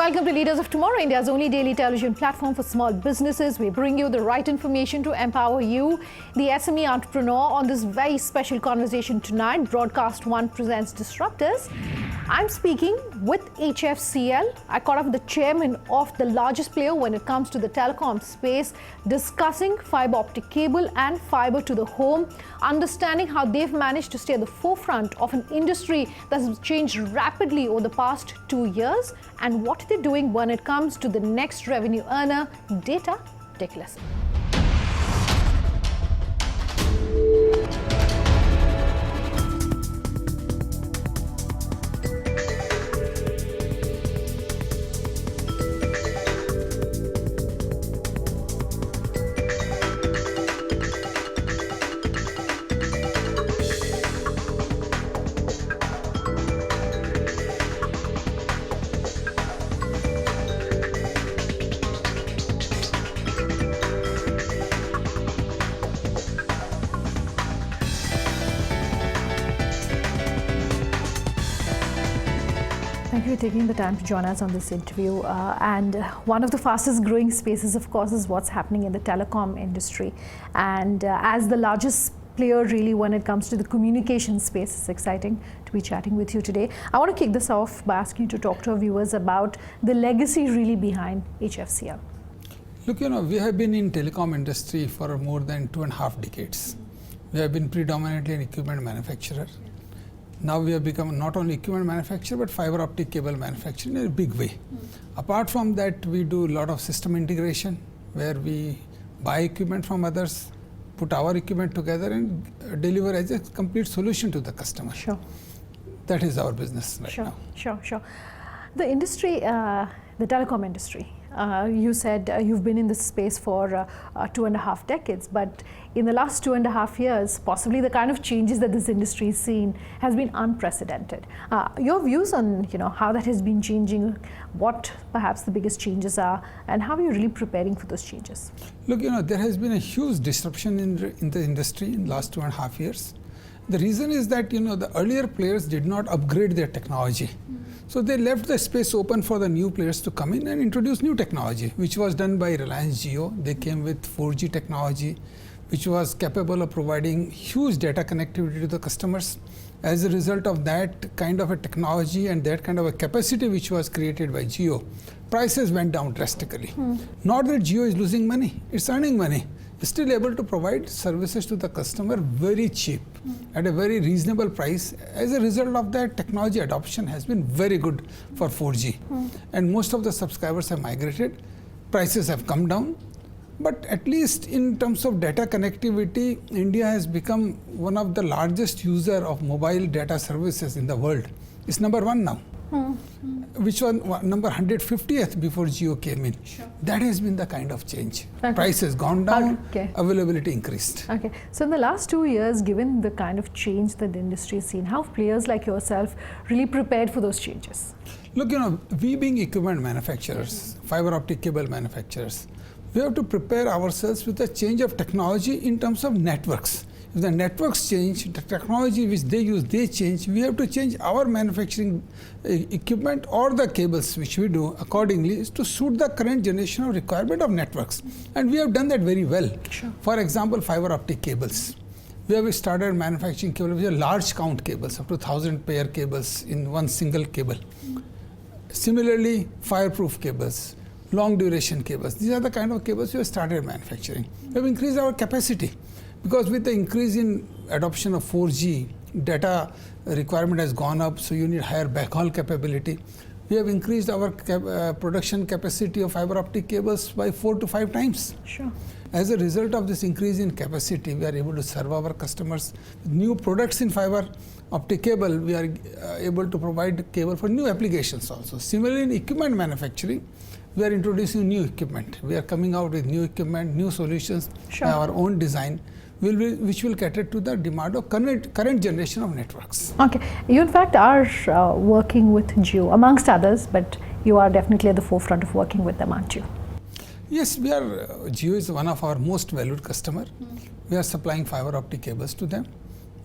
Welcome to Leaders of Tomorrow, India's only daily television platform for small businesses. We bring you the right information to empower you, the SME entrepreneur. On this very special conversation tonight, Broadcast1 presents Disruptors. I'm speaking with HFCL. I caught up with the chairman of the largest player when it comes to the telecom space, discussing fiber optic cable and fiber to the home, understanding how they've managed to stay at the forefront of an industry that has changed rapidly over the past 2 years, and what they're doing when it comes to the next revenue earner, data. Take a listen. Thank you for taking the time to join us on this interview. And one of the fastest growing spaces, of course, is what's happening in the telecom industry. And as the largest player really when it comes to the communication space, it's exciting to be chatting with you today. I want to kick this off by asking you to talk to our viewers about the legacy really behind HFCL. Look, we have been in telecom industry for more than 2.5 decades. We have been predominantly an equipment manufacturer. Now we have become not only equipment manufacturer, but fiber optic cable manufacturer in a big way. Apart from that, we do a lot of system integration, where we buy equipment from others, put our equipment together and deliver as a complete solution to the customer. Sure. That is our business right now. Sure. The industry, the telecom industry, you said you've been in this space for 2.5 decades, but in the last 2.5 years, possibly the kind of changes that this industry has seen has been unprecedented. Your views on how that has been changing, what perhaps the biggest changes are, and how are you really preparing for those changes? Look, there has been a huge disruption in the industry in the last 2.5 years. The reason is that the earlier players did not upgrade their technology. So they left the space open for the new players to come in and introduce new technology, which was done by Reliance Jio. They came with 4G technology, which was capable of providing huge data connectivity to the customers. As a result of that kind of a technology and that kind of a capacity which was created by Jio, prices went down drastically. Not that Jio is losing money, it's earning money. It's still able to provide services to the customer very cheap, at a very reasonable price. As a result of that, technology adoption has been very good for 4G. And most of the subscribers have migrated, prices have come down. But at least in terms of data connectivity, India has become one of the largest user of mobile data services in the world. It's number 1 now, which was number 150th before Jio came in. Sure. That has been the kind of change. Okay. Price has gone down, availability increased. Okay, so in the last 2 years, given the kind of change that the industry has seen, how have players like yourself really prepared for those changes? Look, we being equipment manufacturers, fiber optic cable manufacturers, we have to prepare ourselves with the change of technology in terms of networks. If the networks change, the technology which they use, they change, we have to change our manufacturing equipment or the cables which we do accordingly is to suit the current generation of requirement of networks. And we have done that very well. Sure. For example, fiber optic cables. We have started manufacturing cables, which are large count cables, up to 1,000 pair cables in one single cable. Similarly, fireproof cables, long duration cables. These are the kind of cables we have started manufacturing. We have increased our capacity because with the increase in adoption of 4G, data requirement has gone up, so you need higher backhaul capability. We have increased our production capacity of fiber optic cables by 4 to 5 times. Sure. As a result of this increase in capacity, we are able to serve our customers with new products in fiber optic cable. We are able to provide cable for new applications also. Similarly, in equipment manufacturing, we are introducing new equipment. We are coming out with new equipment, new solutions, sure, our own design, which will cater to the demand of current generation of networks. Okay, you in fact are working with Jio amongst others, but you are definitely at the forefront of working with them, aren't you? Yes, we are. Jio is one of our most valued customer. We are supplying fiber optic cables to them.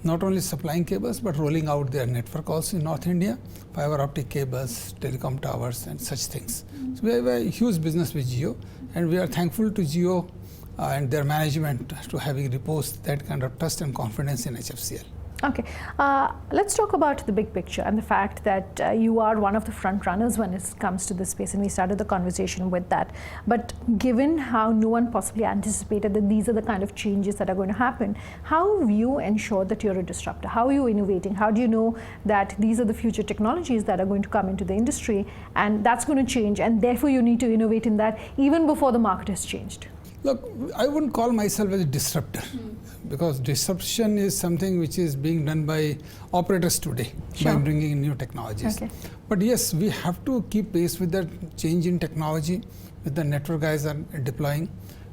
not only supplying cables but rolling out their network also in North India, fiber optic cables, telecom towers and such things. So we have a huge business with Jio, and we are thankful to Jio and their management to having reposed that kind of trust and confidence in HFCL. Okay, let's talk about the big picture and the fact that you are one of the front runners when it comes to this space, and we started the conversation with that. But given how no one possibly anticipated that these are the kind of changes that are going to happen, how have you ensured that you're a disruptor? How are you innovating? How do you know that these are the future technologies that are going to come into the industry and that's going to change, and therefore you need to innovate in that even before the market has changed? Look, I wouldn't call myself as a disruptor, because disruption is something which is being done by operators today by bringing in new technologies. Okay. But yes, we have to keep pace with the change in technology, with the network guys are deploying.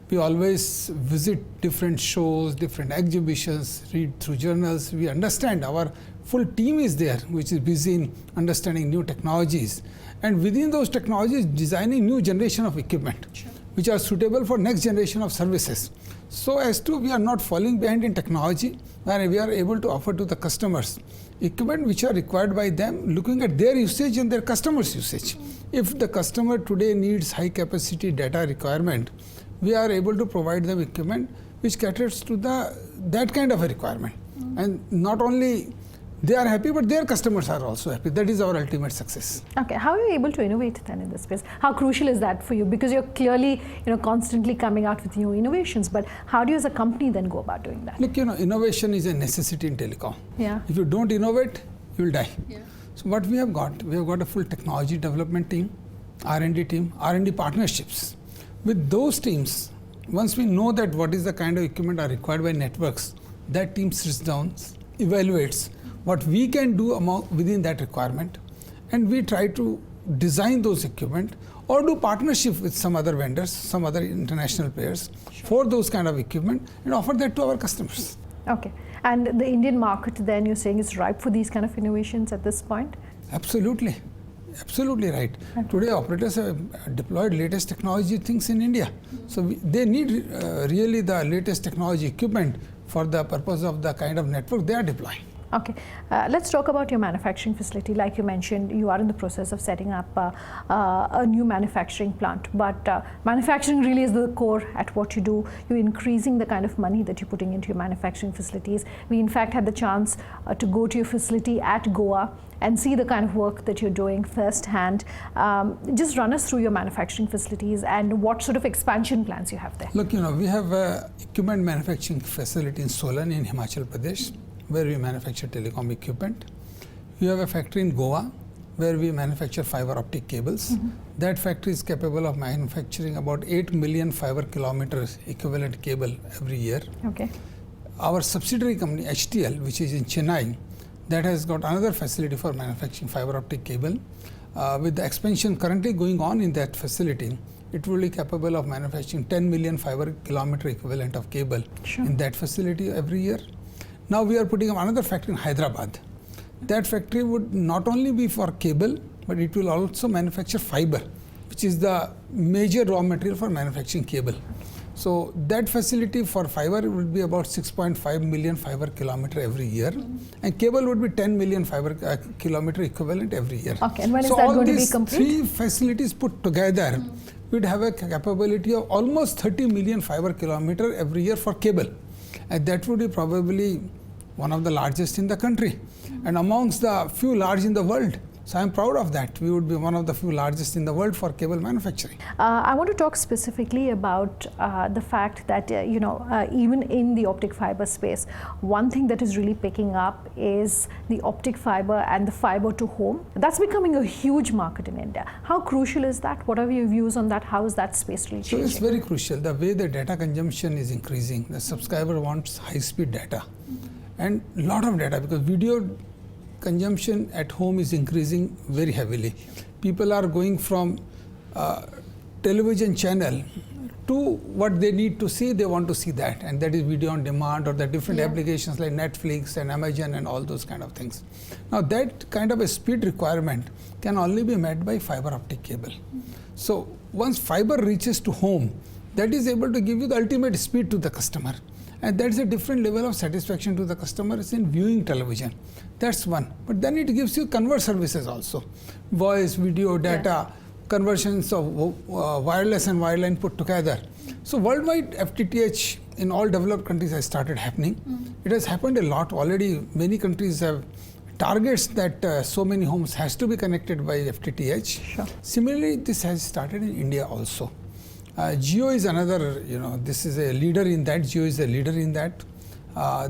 We always visit different shows, different exhibitions, read through journals. We understand, our full team is there, which is busy in understanding new technologies. And within those technologies, designing new generation of equipment, which are suitable for next generation of services. So as to we are not falling behind in technology, and we are able to offer to the customers equipment which are required by them, looking at their usage and their customers' usage. If the customer today needs high capacity data requirement, we are able to provide them equipment which caters to that kind of a requirement. And not only they are happy, but their customers are also happy. That is our ultimate success. Okay, how are you able to innovate then in this space? How crucial is that for you? Because you're clearly, constantly coming out with new innovations, but how do you as a company then go about doing that? Look, innovation is a necessity in telecom. Yeah. If you don't innovate, you will die. Yeah. So what we have got a full technology development team, R&D partnerships. With those teams, once we know that what is the kind of equipment are required by networks, that team sits down, evaluates what we can do within that requirement, and we try to design those equipment or do partnership with some other vendors, some other international players for those kind of equipment, and offer that to our customers. Okay, and the Indian market then you're saying is ripe for these kind of innovations at this point? Absolutely, absolutely right. Okay. Today operators have deployed latest technology things in India. So they need really the latest technology equipment for the purpose of the kind of network they are deploying. Okay, let's talk about your manufacturing facility. Like you mentioned, you are in the process of setting up a new manufacturing plant, but manufacturing really is the core at what you do. You're increasing the kind of money that you're putting into your manufacturing facilities. We in fact had the chance to go to your facility at Goa and see the kind of work that you're doing firsthand. Just run us through your manufacturing facilities and what sort of expansion plans you have there. Look, we have an equipment manufacturing facility in Solan in Himachal Pradesh, where we manufacture telecom equipment. We have a factory in Goa where we manufacture fiber optic cables. That factory is capable of manufacturing about 8 million fiber kilometers equivalent cable every year. Okay. Our subsidiary company HTL, which is in Chennai, that has got another facility for manufacturing fiber optic cable. With the expansion currently going on in that facility, it will be capable of manufacturing 10 million fiber kilometer equivalent of cable in that facility every year. Now we are putting up another factory in Hyderabad. That factory would not only be for cable, but it will also manufacture fiber, which is the major raw material for manufacturing cable. So that facility for fiber would be about 6.5 million fiber kilometer every year, and cable would be 10 million fiber kilometer equivalent every year. Okay, and when is that going to be complete? So all these three facilities put together, we'd have a capability of almost 30 million fiber kilometer every year for cable. And that would be probably one of the largest in the country and amongst the few large in the world. So I'm proud of that. We would be one of the few largest in the world for cable manufacturing. I want to talk specifically about the fact that, even in the optic fiber space, one thing that is really picking up is the optic fiber and the fiber to home. That's becoming a huge market in India. How crucial is that? What are your views on that? How is that space really changing? So it's very crucial. The way the data consumption is increasing, the subscriber wants high-speed data and a lot of data, because video consumption at home is increasing very heavily. People are going from television channel to what they need to see, they want to see that, and that is video on demand or the different applications like Netflix and Amazon and all those kind of things. Now that kind of a speed requirement can only be met by fiber optic cable. So once fiber reaches to home, that is able to give you the ultimate speed to the customer. And that's a different level of satisfaction to the customers in viewing television. That's one. But then it gives you convert services also. Voice, video, data, conversions of wireless and wireline put together. So worldwide FTTH in all developed countries has started happening. It has happened a lot already. Many countries have targets that so many homes has to be connected by FTTH. Sure. Similarly, this has started in India also. Jio is another, this is a leader in that. Jio is a leader in that.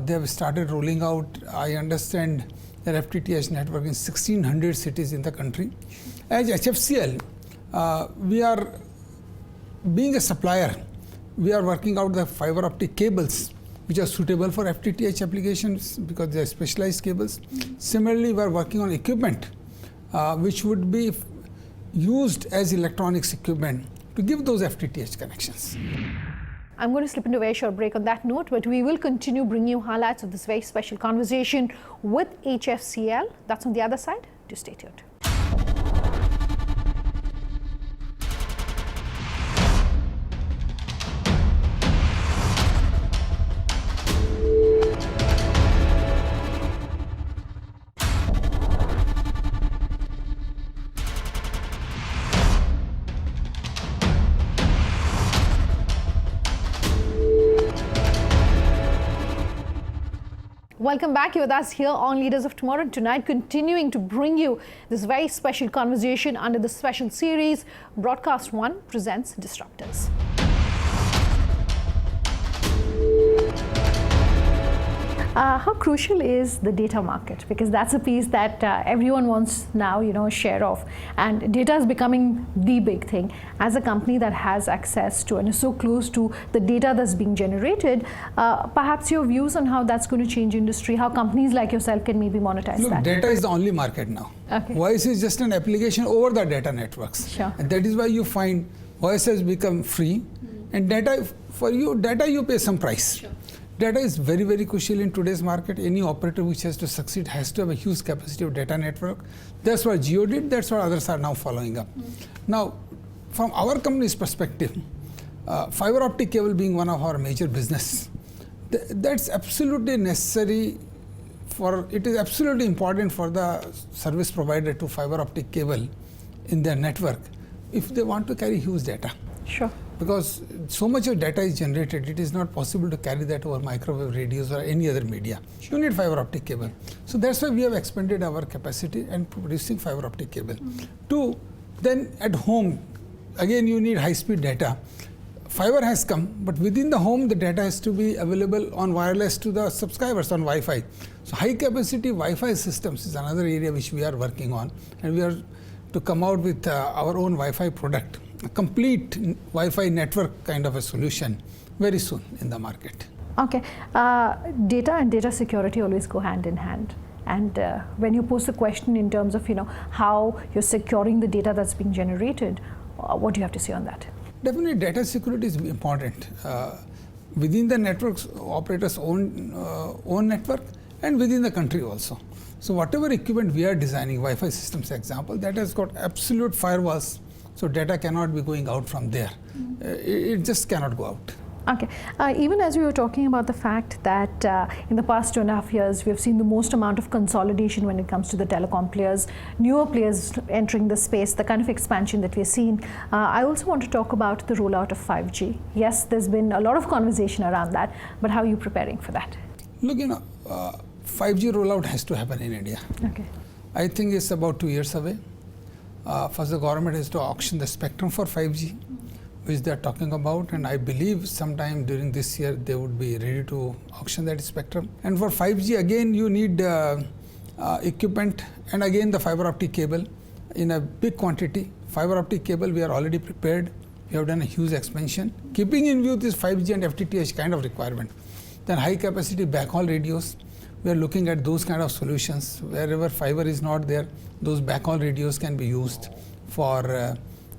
They have started rolling out, I understand, their FTTH network in 1,600 cities in the country. As HFCL, we are, being a supplier, we are working out the fiber optic cables which are suitable for FTTH applications because they are specialized cables. Similarly, we are working on equipment which would be used as electronics equipment to give those FTTH connections. I'm going to slip into a very short break on that note, but we will continue bringing you highlights of this very special conversation with HFCL. That's on the other side. Do stay tuned. Welcome back. You're with us here on Leaders of Tomorrow. Tonight, continuing to bring you this very special conversation under the special series, Broadcast1 presents Disruptors. How crucial is the data market? Because that's a piece that everyone wants now, a share of. And data is becoming the big thing. As a company that has access to and is so close to the data that's being generated, perhaps your views on how that's going to change industry, how companies like yourself can maybe monetize that. Data is the only market now. Okay. Voice is just an application over the data networks. Sure. And that is why you find voice has become free. And data, for you, data you pay some price. Sure. Data is very, very crucial in today's market. Any operator which has to succeed has to have a huge capacity of data network. That's what Jio did, that's what others are now following up. Now, from our company's perspective, fiber optic cable being one of our major business, that's absolutely necessary it is absolutely important for the service provider to fiber optic cable in their network if they want to carry huge data. Sure. Because so much of data is generated, it is not possible to carry that over microwave radios or any other media. You need fiber optic cable. So that's why we have expanded our capacity and producing fiber optic cable. Two, then at home, again you need high-speed data. Fiber has come, but within the home the data has to be available on wireless to the subscribers on Wi-Fi. So high-capacity Wi-Fi systems is another area which we are working on, and we are to come out with our own Wi-Fi product, a complete Wi-Fi network kind of a solution very soon in the market. Okay, data and data security always go hand in hand. And when you pose the question in terms of how you're securing the data that's being generated, what do you have to say on that? Definitely, data security is important within the network's operators' own network and within the country also. So whatever equipment we are designing, Wi-Fi systems example, that has got absolute firewalls, so data cannot be going out from there. It just cannot go out. Okay. Even as we were talking about the fact that in the past 2.5 years, we have seen the most amount of consolidation when it comes to the telecom players, newer players entering the space, the kind of expansion that we're seeing. I also want to talk about the rollout of 5G. Yes, there's been a lot of conversation around that, but how are you preparing for that? Look, 5G rollout has to happen in India. Okay. I think it's about 2 years away. First, the government has to auction the spectrum for 5G, which they're talking about, and I believe sometime during this year they would be ready to auction that spectrum. And for 5G, again, you need equipment, and again the fiber optic cable in a big quantity. Fiber optic cable, we are already prepared. We have done a huge expansion, keeping in view this 5G and FTTH kind of requirement. Then high capacity backhaul radios. We are looking at those kind of solutions. Wherever fiber is not there, those backhaul radios can be used for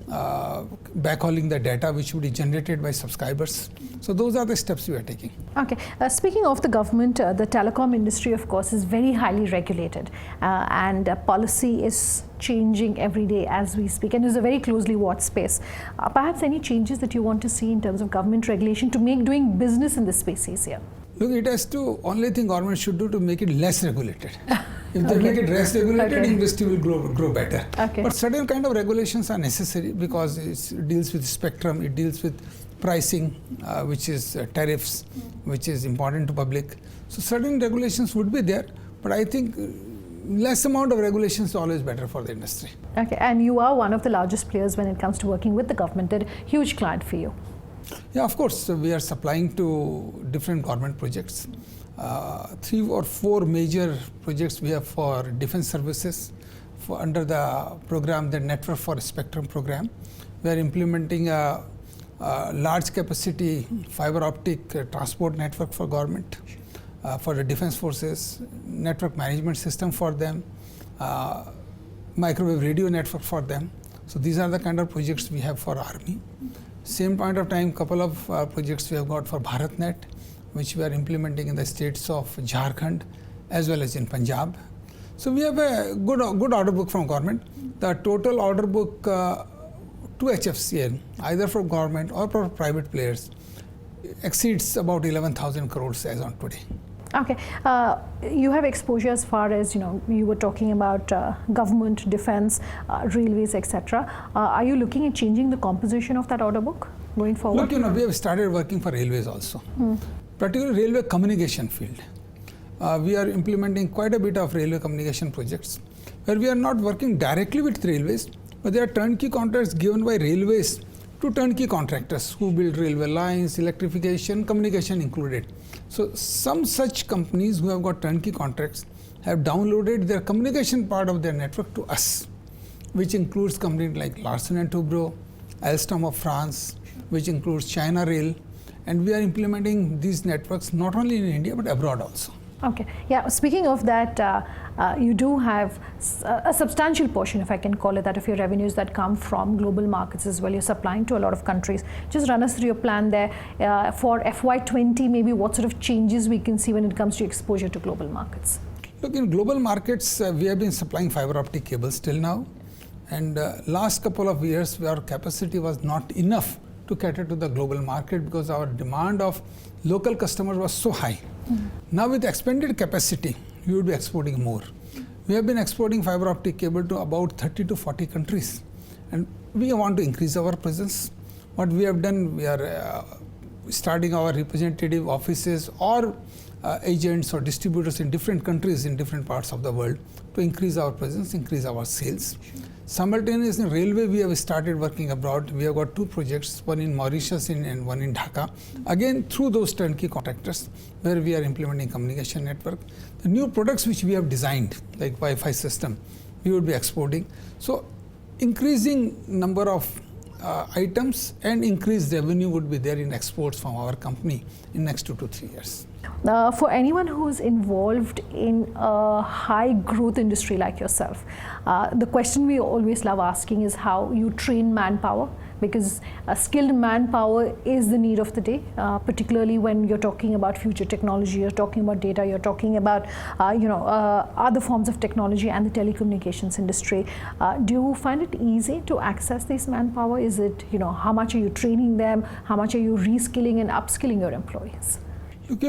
backhauling the data which would be generated by subscribers. So those are the steps we are taking. Okay. Speaking of the government, the telecom industry, of course, is very highly regulated and policy is changing every day as we speak, and is a very closely watched space. Perhaps any changes that you want to see in terms of government regulation to make doing business in this space easier? Look, it has to, only thing government should do to make it less regulated. If they make it less regulated, industry will grow better. But certain kind of regulations are necessary because it deals with spectrum, it deals with pricing, which is tariffs, which is important to public. So certain regulations would be there, but I think less amount of regulations is always better for the industry. Okay, and you are one of the largest players when it comes to working with the government, a huge client for you. Yeah, of course. So we are supplying to different government projects. 3 or 4 major projects we have for defense services under the program, the Network for Spectrum program. We are implementing a large capacity fiber optic transport network for government, for the defense forces, network management system for them, microwave radio network for them. So these are the kind of projects we have for Army. Same point of time, couple of projects we have got for BharatNet, which we are implementing in the states of Jharkhand as well as in Punjab. So we have a good order book from government. The total order book to HFCL, either from government or from private players, exceeds about 11,000 crores as on today. Okay, you have exposure as far as, you were talking about government, defense, railways, etc. Are you looking at changing the composition of that order book going forward? Look, we have started working for railways also, particularly railway communication field. We are implementing quite a bit of railway communication projects where we are not working directly with railways, but there are turnkey contracts given by railways to turnkey contractors who build railway lines, electrification, communication included. So some such companies who have got turnkey contracts have downloaded their communication part of their network to us, which includes companies like Larsen & Toubro, Alstom of France, which includes China Rail, and we are implementing these networks not only in India but abroad also. Okay. Yeah. Speaking of that, you do have a substantial portion, if I can call it that, of your revenues that come from global markets as well. You're supplying to a lot of countries. Just run us through your plan there for FY20. Maybe what sort of changes we can see when it comes to exposure to global markets. Look, in global markets, we have been supplying fiber optic cables till now, and last couple of years, our capacity was not enough to cater to the global market because our demand of local customers was so high. Now with expanded capacity, we would be exporting more. We have been exporting fiber optic cable to about 30 to 40 countries, and we want to increase our presence. What we have done, we are starting our representative offices or agents or distributors in different countries in different parts of the world to increase our presence, increase our sales. Simultaneously, in railway, we have started working abroad. We have got 2 projects, one in Mauritius and one in Dhaka. Again, through those turnkey contractors, where we are implementing communication network. The new products which we have designed, like Wi-Fi system, we would be exporting. So, increasing number of items and increased revenue would be there in exports from our company in next 2 to 3 years. For anyone who's involved in a high growth industry like yourself, the question we always love asking is how you train manpower, because skilled manpower is the need of the day, particularly when you're talking about future technology, you're talking about data, you're talking about other forms of technology and the telecommunications industry. Do you find it easy to access this manpower? Is it, how much are you training them? How much are you reskilling and upskilling your employees? Look,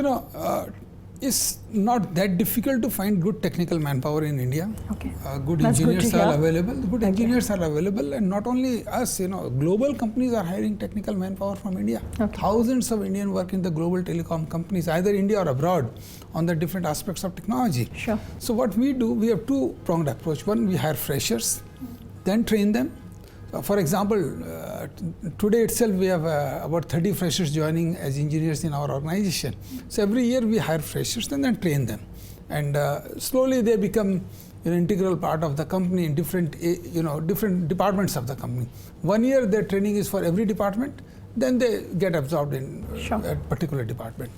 it's not that difficult to find good technical manpower in India. Okay. Good engineers are available. Good engineers are available, and not only us. Global companies are hiring technical manpower from India. Okay. Thousands of Indians work in the global telecom companies, either India or abroad, on the different aspects of technology. Sure. So what we do, we have 2-pronged approach. One, we hire freshers, then train them. For example, today itself we have about 30 freshers joining as engineers in our organization. So every year we hire freshers and then train them, and slowly they become an integral part of the company in different departments of the company. 1 year their training is for every department, then they get absorbed in a particular department.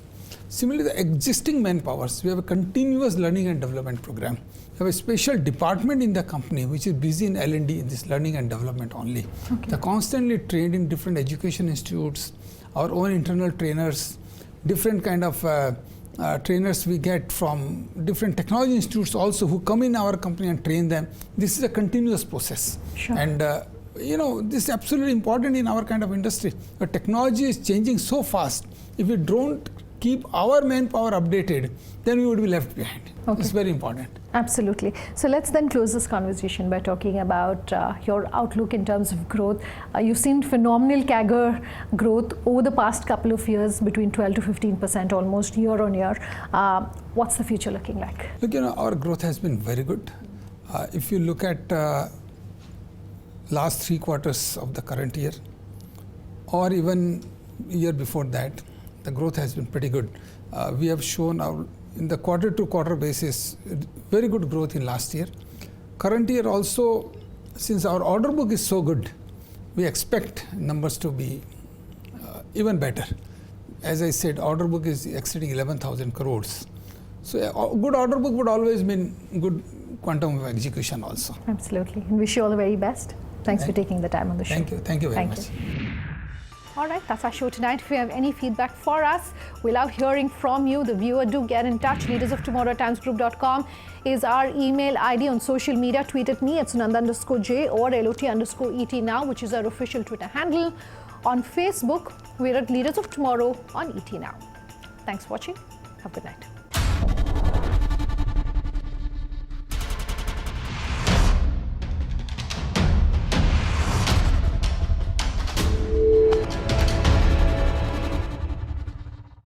Similarly, the existing manpowers, we have a continuous learning and development program. We have a special department in the company which is busy in L&D, in this learning and development only. Okay. They're constantly trained in different education institutes, our own internal trainers, different kind of trainers we get from different technology institutes also who come in our company and train them. This is a continuous process. Sure. And this is absolutely important in our kind of industry. The technology is changing so fast. If we don't keep our manpower updated, then we would be left behind. Okay. It's very important. Absolutely. So let's then close this conversation by talking about your outlook in terms of growth. You've seen phenomenal CAGR growth over the past couple of years, between 12 to 15% almost year on year. What's the future looking like? Look, our growth has been very good. If you look at last 3 quarters of the current year, or even year before that, the growth has been pretty good. We have shown in the quarter-to-quarter basis very good growth in last year. Current year also, since our order book is so good, we expect numbers to be even better. As I said, order book is exceeding 11,000 crores. So a good order book would always mean good quantum of execution also. Absolutely. And wish you all the very best. Thanks for taking the time on the show. Thank you very much. All right, that's our show tonight. If you have any feedback for us, we love hearing from you, the viewer. Do get in touch. leadersoftomorrow@timesgroup.com is our email ID. On social media, tweet at me at Sunanda_J or LOT_ET now, which is our official Twitter handle. On Facebook, we're at Leaders of Tomorrow on ET now. Thanks for watching. Have a good night.